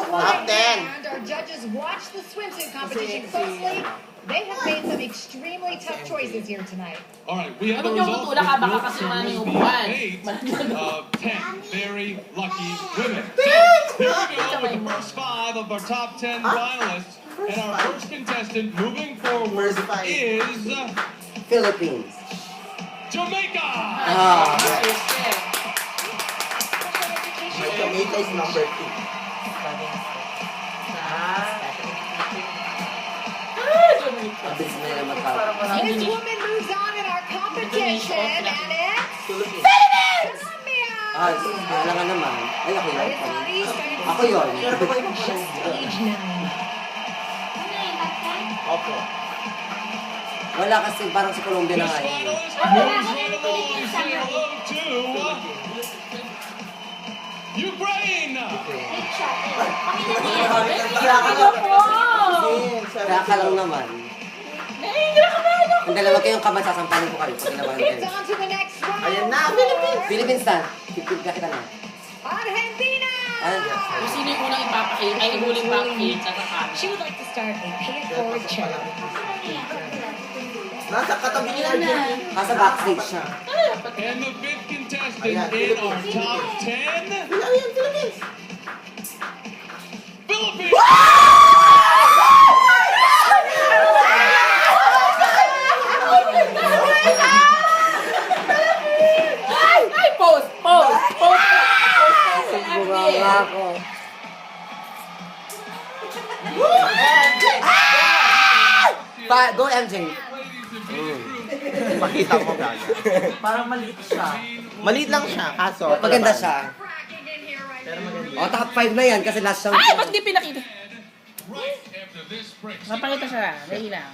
Top 10. And our judges watch the swimsuit competition closely. They have made some extremely tough choices here tonight. All right, we have the Ano yung results. tutulak ka? Baka Will kasi determine maraming the upuan. fate of 10 very lucky women. So, here we go with the first 5 of our top 10 finalists. And our first contestant moving forward First 5. is Philippines. Jamaica! Jamaica is number 2. Mabilis na nila matapos. This woman moves on in our competition, and it's Philippines! Colombia. Wala nga naman. Ay, ako yun. Everybody started Ako yun. stage 9. Opo. Wala kasi parang sa Colombia na This nga yun. finalist moves right along. Say hello to Ukraine! Kaya ka lang naman. Kung dalawa kayong kamay, sasampaling ko kayo pag ginawa nyo It's kayo. on to the next round. Ayan na, Philippines! Philippines na. Pipig kita na. Argentina. Kung sino yung unang ipapakita, ay huling pakita sa camera. She would like to start a pay-it-forward charity. Nasa katabi ni Argentina. Nasa backstage siya. And the fifth contestant in our top 10, Ayan, Philippines! Philippines! Ay, post! Bumanga ako. Go, MJ. Pakita mo gano'n. Parang maliit siya. Maliit lang siya, kaso. Maganda siya. O, top 5 na yan kasi last song. Ay, ba't di pinakita? Right after this break. Mapakita siya. Dali lang.